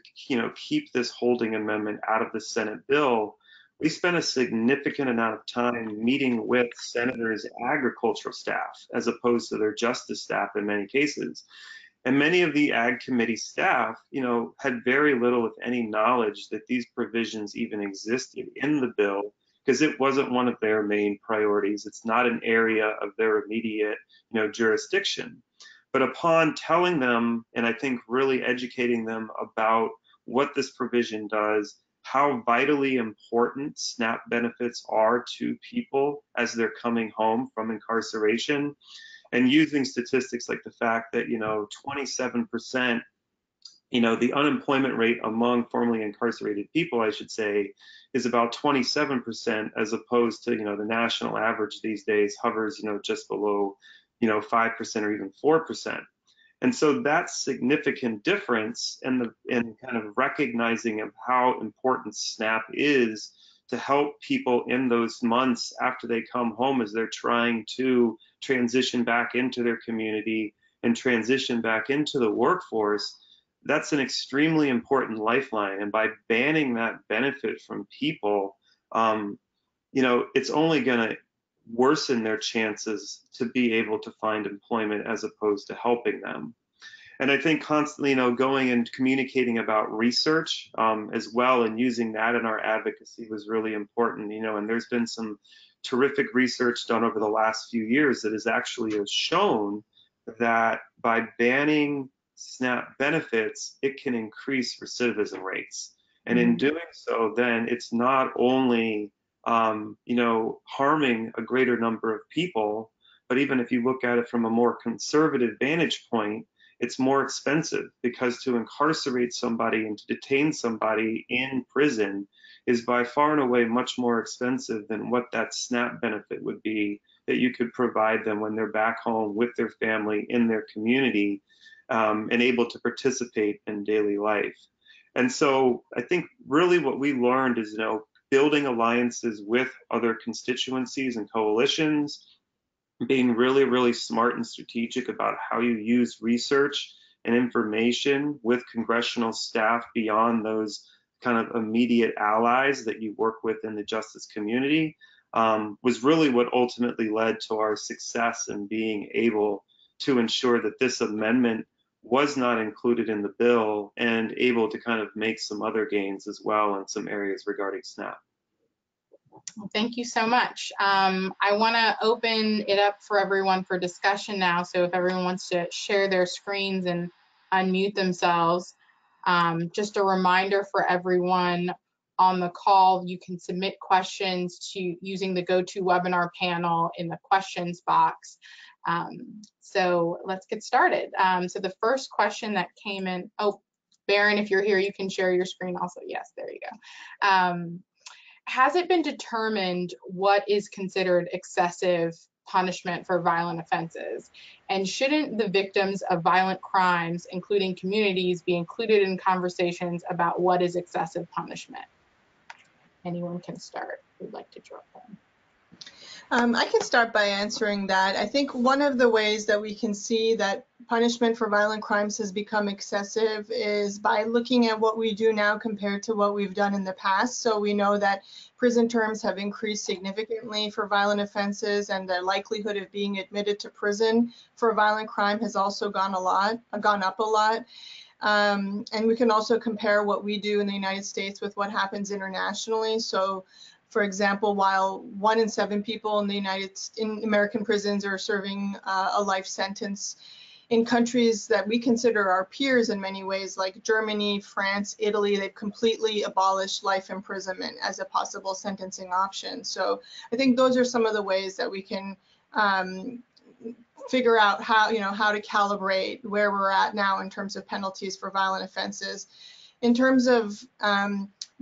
keep this holding amendment out of the Senate bill, we spent a significant amount of time meeting with senators' agricultural staff as opposed to their justice staff in many cases. And many of the Ag Committee staff, had very little, if any, knowledge that these provisions even existed in the bill, because it wasn't one of their main priorities. It's not an area of their immediate, jurisdiction. But upon telling them, and I think really educating them about what this provision does, how vitally important SNAP benefits are to people as they're coming home from incarceration, and using statistics like the fact that, 27%, the unemployment rate among formerly incarcerated people, I should say, is about 27%, as opposed to, the national average these days hovers, just below, 5% or even 4%. And so that significant difference in kind of recognizing of how important SNAP is to help people in those months after they come home as they're trying to transition back into their community and transition back into the workforce, that's an extremely important lifeline. And by banning that benefit from people, it's only going to worsen their chances to be able to find employment as opposed to helping them. And I think constantly, going and communicating about research as well, and using that in our advocacy was really important, and there's been some terrific research done over the last few years that has actually shown that by banning SNAP benefits, it can increase recidivism rates. And in doing so, then it's not only harming a greater number of people, but even if you look at it from a more conservative vantage point, it's more expensive, because to incarcerate somebody and to detain somebody in prison is by far and away much more expensive than what that SNAP benefit would be that you could provide them when they're back home with their family in their community, and able to participate in daily life. And so I think really what we learned is, building alliances with other constituencies and coalitions, being really, really smart and strategic about how you use research and information with congressional staff beyond those kind of immediate allies that you work with in the justice community, was really what ultimately led to our success in being able to ensure that this amendment was not included in the bill, and able to kind of make some other gains as well in some areas regarding SNAP. Thank you so much. I want to open it up for everyone for discussion now. So if everyone wants to share their screens and unmute themselves, just a reminder for everyone on the call, you can submit questions to using the GoToWebinar panel in the questions box. So let's get started. So the first question that came in, oh, Baron, if you're here, you can share your screen also. Yes, there you go. Has it been determined what is considered excessive punishment for violent offenses? And shouldn't the victims of violent crimes, including communities, be included in conversations about what is excessive punishment? Anyone can start who'd like to drop in. I can start by answering that. I think one of the ways that we can see that punishment for violent crimes has become excessive is by looking at what we do now compared to what we've done in the past. So we know that prison terms have increased significantly for violent offenses, and the likelihood of being admitted to prison for a violent crime has also gone up a lot. And we can also compare what we do in the United States with what happens internationally. So, for example, while 1 in 7 people in American prisons are serving a life sentence, in countries that we consider our peers in many ways, like Germany, France, Italy, they've completely abolished life imprisonment as a possible sentencing option. So I think those are some of the ways that we can figure out how to calibrate where we're at now in terms of penalties for violent offenses. In terms of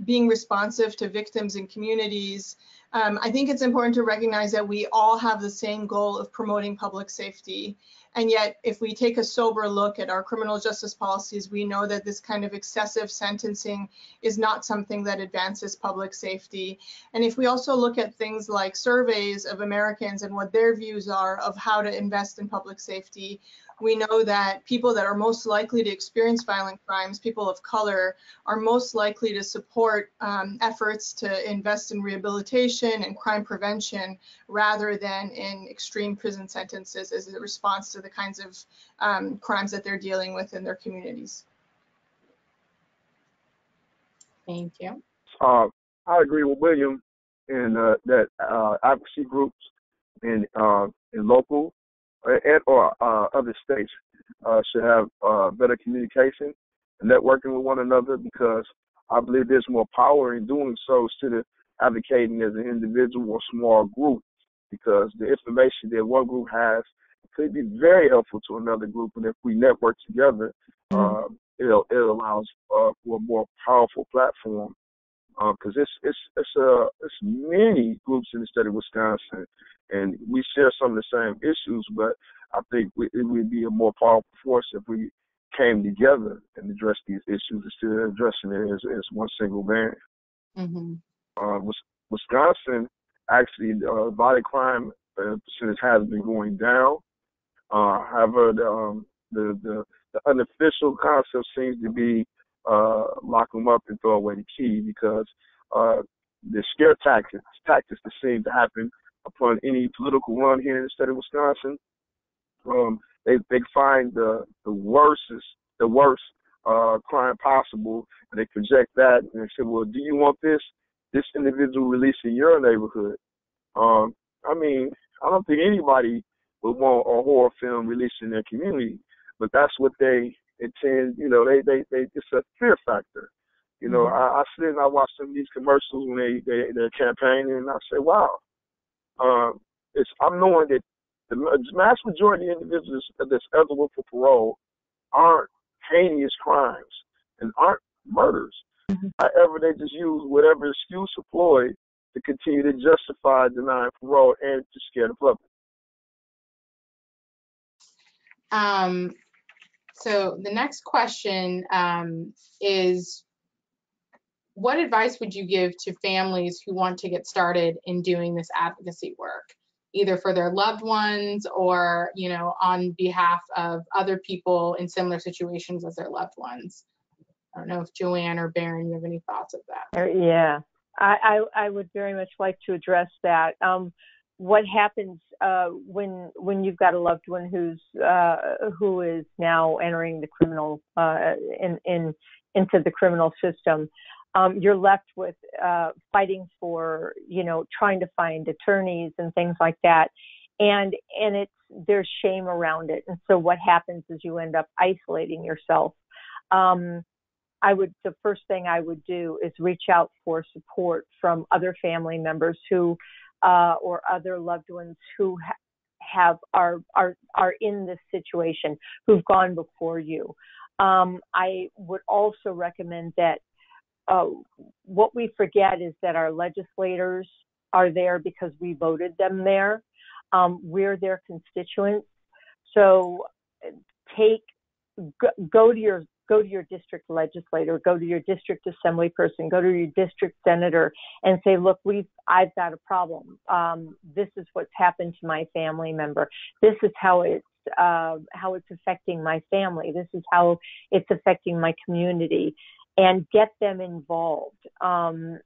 being responsive to victims and communities, I think it's important to recognize that we all have the same goal of promoting public safety. And yet, if we take a sober look at our criminal justice policies, we know that this kind of excessive sentencing is not something that advances public safety. And if we also look at things like surveys of Americans and what their views are of how to invest in public safety, we know that people that are most likely to experience violent crimes, people of color, are most likely to support efforts to invest in rehabilitation and crime prevention rather than in extreme prison sentences as a response to the kinds of crimes that they're dealing with in their communities. Thank you. I agree with William in that advocacy groups in local or other states should have better communication and networking with one another, because I believe there's more power in doing so instead of advocating as an individual or small group, because the information that one group has could be very helpful to another group, and if we network together, it allows for a more powerful platform. Because it's many groups in the state of Wisconsin, and we share some of the same issues, but I think it would be a more powerful force if we came together and addressed these issues instead of addressing it as one single man. Mm-hmm. Wisconsin, actually, violent crime percentage has been going down. However, the unofficial concept seems to be lock them up and throw away the key, because the scare tactics that seem to happen upon any political run here in the state of Wisconsin. They find the worst crime possible, and they project that and they say, well, do you want this individual released in your neighborhood? I mean, I don't think anybody would want a horror film released in their community, but that's what they intend. You know, they it's a fear factor. You know, I sit and I watch some of these commercials when they're campaigning, and I say, wow, I'm knowing that the mass majority of individuals that's eligible for parole aren't heinous crimes and aren't murders. However, they just use whatever excuse employed to continue to justify denying parole and to scare the public. So the next question is, what advice would you give to families who want to get started in doing this advocacy work, either for their loved ones or, you know, on behalf of other people in similar situations as their loved ones? I don't know if Joanne or Barron, you have any thoughts of that? Yeah, I would very much like to address that. What happens when you've got a loved one who is now entering the criminal into the criminal system? You're left with fighting for, you know, trying to find attorneys and things like that, and there's shame around it, and so what happens is you end up isolating yourself. The first thing I would do is reach out for support from other family members who, or other loved ones who are in this situation, who've gone before you. I would also recommend that what we forget is that our legislators are there because we voted them there. We're their constituents. So go to your district legislator, go to your district assembly person, go to your district senator and say, look, I've got a problem. This is what's happened to my family member. This is how it's affecting my family. This is how it's affecting my community, and get them involved. I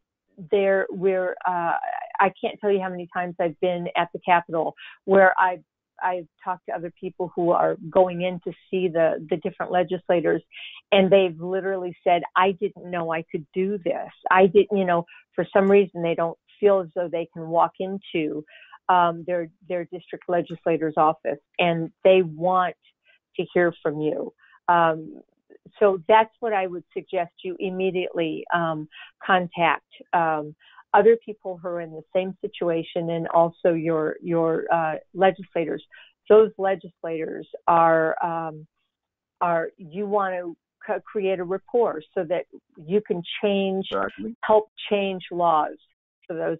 can't tell you how many times I've been at the Capitol where I've talked to other people who are going in to see the different legislators, and they've literally said, I didn't know I could do this. I didn't, you know, for some reason they don't feel as though they can walk into their district legislator's office, and they want to hear from you. So that's what I would suggest you immediately contact other people who are in the same situation, and also your legislators. Those legislators you want to create a rapport so that you can help change laws. for those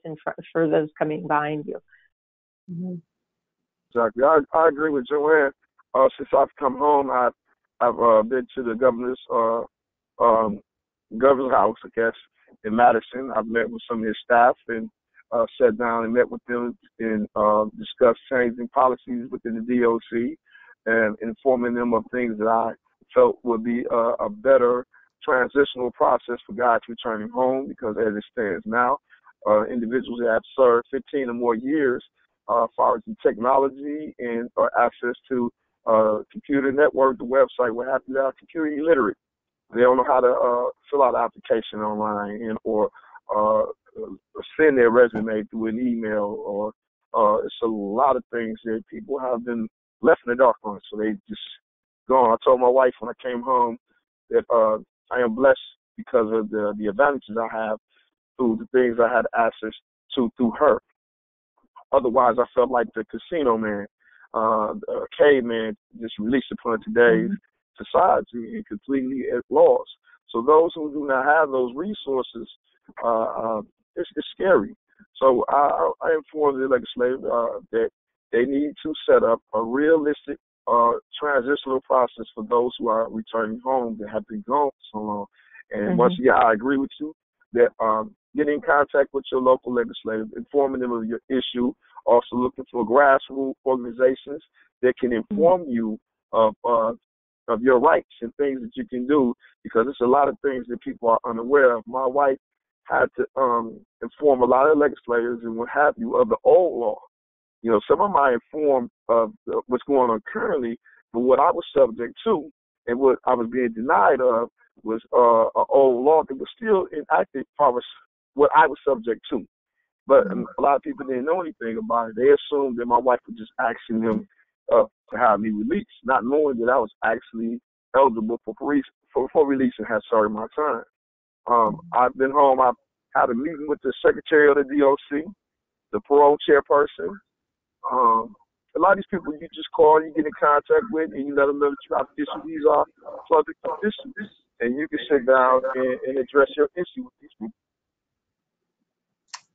for those coming behind you. Mm-hmm. Exactly. I agree with Joanne. Since I've come home, I've been to the governor's house, I guess, in Madison. I've met with some of his staff and sat down and met with them and discussed changing policies within the DOC and informing them of things that I felt would be a better transitional process for guys returning home, because as it stands now, individuals that have served 15 or more years as far as the technology and access to computer network, the website, what have you, they are computer illiterate. They don't know how to fill out an application online and or send their resume through an email, or it's a lot of things that people have been left in the dark on. So they just gone. I told my wife when I came home that I am blessed because of the advantages I have through the things I had access to through her. Otherwise, I felt like the casino man, a caveman just released upon today's society and completely at loss. So those who do not have those resources, it's scary. So I informed the legislature that they need to set up a realistic transitional process for those who are returning home that have been gone for so long. And once again, I agree with you that get in contact with your local legislator, informing them of your issue, also looking for grassroots organizations that can inform you of your rights and things that you can do, because there's a lot of things that people are unaware of. My wife had to inform a lot of legislators and what have you of the old law. You know, some of them are informed of what's going on currently, but what I was subject to and what I was being denied of was an old law that was still enacted for what I was subject to. But a lot of people didn't know anything about it. They assumed that my wife was just asking him to have me released, not knowing that I was actually eligible for release and had served my time. I've been home. I've had a meeting with the secretary of the DOC, the parole chairperson. A lot of these people you just call, you get in contact with, and you let them know that you have issues. These are public issues, and you can sit down and address your issue with these people.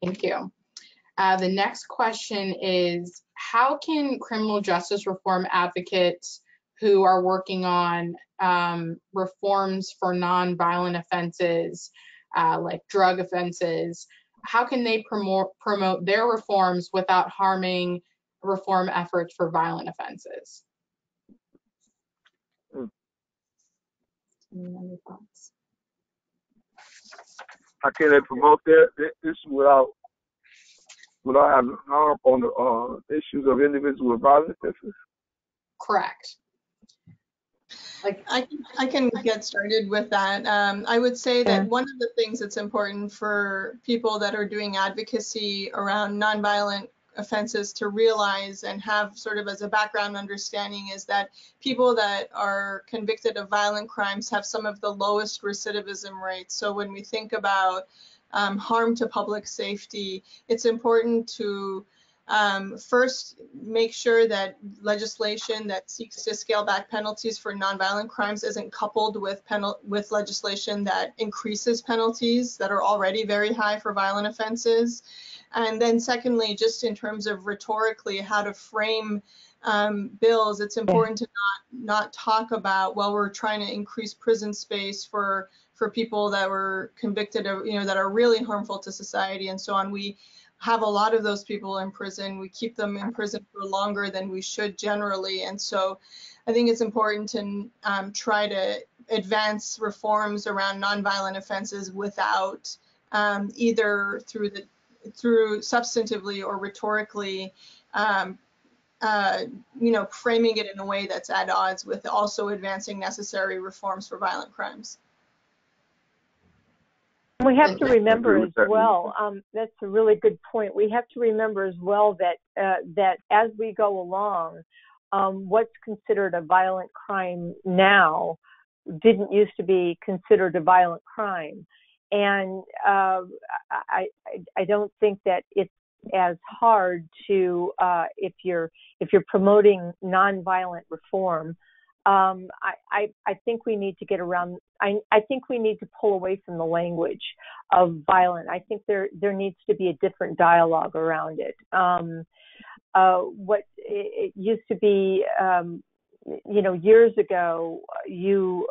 Thank you. The next question is, how can criminal justice reform advocates who are working on reforms for nonviolent offenses, like drug offenses, how can they promote their reforms without harming reform efforts for violent offenses? Any other thoughts? How can they promote their issue without having harm on the issues of individuals with violent offenses? Correct. Like I can get started with that. I would say that one of the things that's important for people that are doing advocacy around nonviolent offenses to realize and have sort of as a background understanding is that people that are convicted of violent crimes have some of the lowest recidivism rates. So when we think about harm to public safety, it's important to first make sure that legislation that seeks to scale back penalties for nonviolent crimes isn't coupled with legislation that increases penalties that are already very high for violent offenses. And then secondly, just in terms of rhetorically how to frame bills, it's important to not talk about, well, we're trying to increase prison space for people that were convicted of, that are really harmful to society and so on. We have a lot of those people in prison. We keep them in prison for longer than we should generally. And so I think it's important to try to advance reforms around nonviolent offenses without either through substantively or rhetorically, framing it in a way that's at odds with also advancing necessary reforms for violent crimes. We have to remember as well, that's a really good point. We have to remember as well that as we go along, what's considered a violent crime now didn't used to be considered a violent crime. And I don't think that it's as hard to, if you're promoting nonviolent reform, I think we need to get around. I think we need to pull away from the language of violent. I think there needs to be a different dialogue around it. What it used to be, years ago, you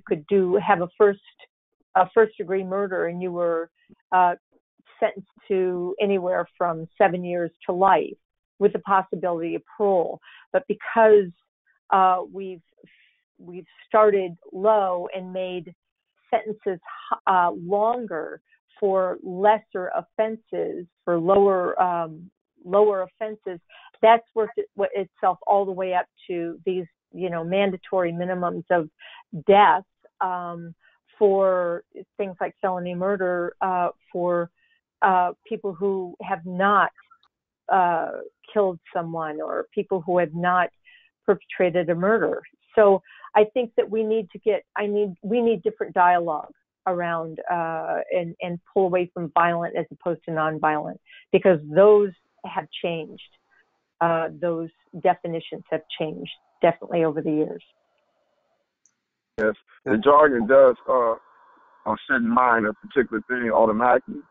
could have a first degree murder, and you were sentenced to anywhere from 7 years to life, with the possibility of parole. But because we've started low and made sentences longer for lesser offenses, for lower offenses, that's worked itself all the way up to these, mandatory minimums of death for things like felony murder for people who have not killed someone, or people who have not perpetrated a murder. So I think that we need different dialogue around and pull away from violent as opposed to nonviolent, because those have changed. Those definitions have changed definitely over the years. Yes, the jargon does set in mind a particular thing automatically.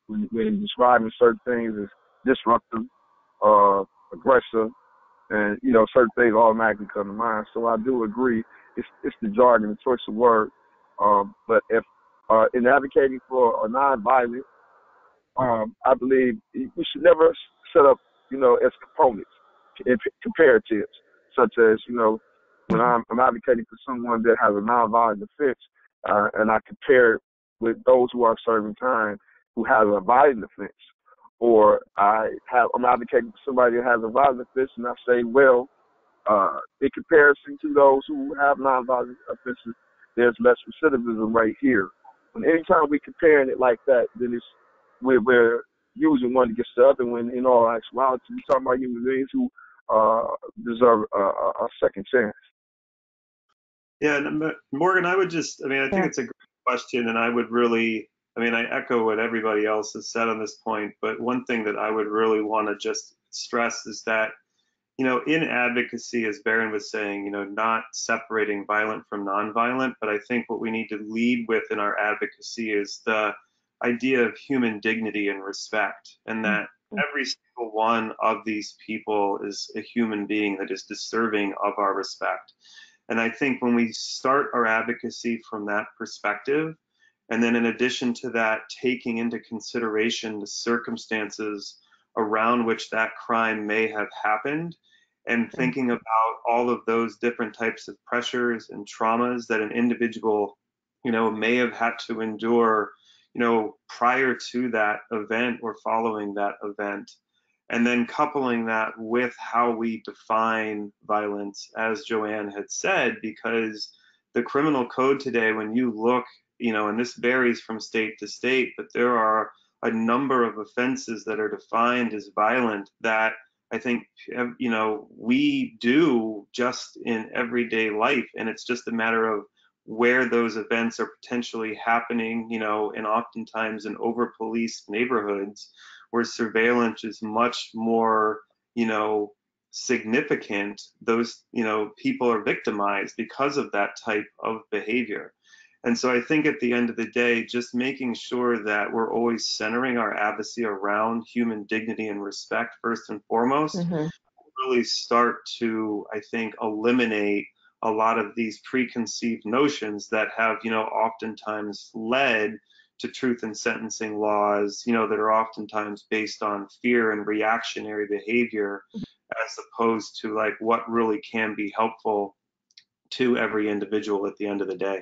When describing certain things as disruptive, aggressive, and certain things automatically come to mind. So I do agree. It's the jargon, the choice of word. But if in advocating for a nonviolent, I believe we should never set up, as components, comparatives, such as when I'm advocating for someone that has a nonviolent offense, and I compare it with those who are serving time who has a violent offense. Or I'm advocating for somebody that has a violent offense, and I say, well, in comparison to those who have nonviolent offenses, there's less recidivism right here. And anytime we're comparing it like that, then we're using one against the other, when in all actuality, we're talking about human beings who deserve a second chance. Yeah, and Morgan, I think it's a great question, and I would really, I echo what everybody else has said on this point, but one thing that I would really want to just stress is that, in advocacy, as Barron was saying, not separating violent from nonviolent, but I think what we need to lead with in our advocacy is the idea of human dignity and respect, and that every single one of these people is a human being that is deserving of our respect. And I think when we start our advocacy from that perspective, and then in addition to that, taking into consideration the circumstances around which that crime may have happened, and thinking about all of those different types of pressures and traumas that an individual, may have had to endure, prior to that event or following that event. And then coupling that with how we define violence, as Joanne had said, because the criminal code today, when you look, and this varies from state to state, but there are a number of offenses that are defined as violent that I think, we do just in everyday life. And it's just a matter of where those events are potentially happening, and oftentimes in over-policed neighborhoods where surveillance is much more, significant. Those, people are victimized because of that type of behavior. And so I think at the end of the day, just making sure that we're always centering our advocacy around human dignity and respect first and foremost, really start to, I think, eliminate a lot of these preconceived notions that have, oftentimes led to truth in sentencing laws, that are oftentimes based on fear and reactionary behavior, as opposed to like what really can be helpful to every individual at the end of the day.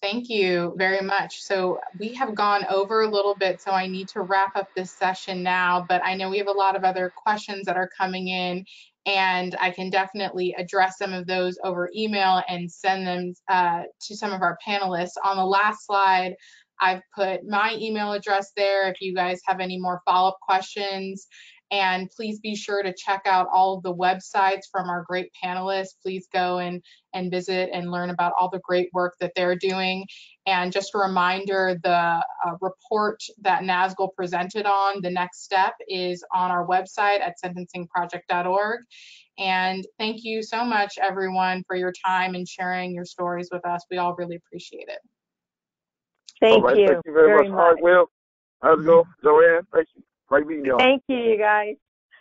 Thank you very much. So we have gone over a little bit, so I need to wrap up this session now, but I know we have a lot of other questions that are coming in, and I can definitely address some of those over email and send them to some of our panelists. On the last slide, I've put my email address there if you guys have any more follow-up questions. And please be sure to check out all of the websites from our great panelists. Please go and visit and learn about all the great work that they're doing. And just a reminder, the report that Nazgol presented on, the next step, is on our website at sentencingproject.org. And thank you so much, everyone, for your time and sharing your stories with us. We all really appreciate it. Thank you. Thank you very much. All right, Will. How's it go? Joanne, thank you. Great meeting y'all. Thank you, you guys.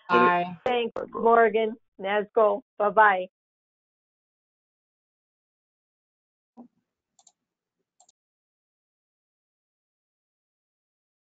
Bye. Thanks, Morgan, Nazgol. Bye-bye.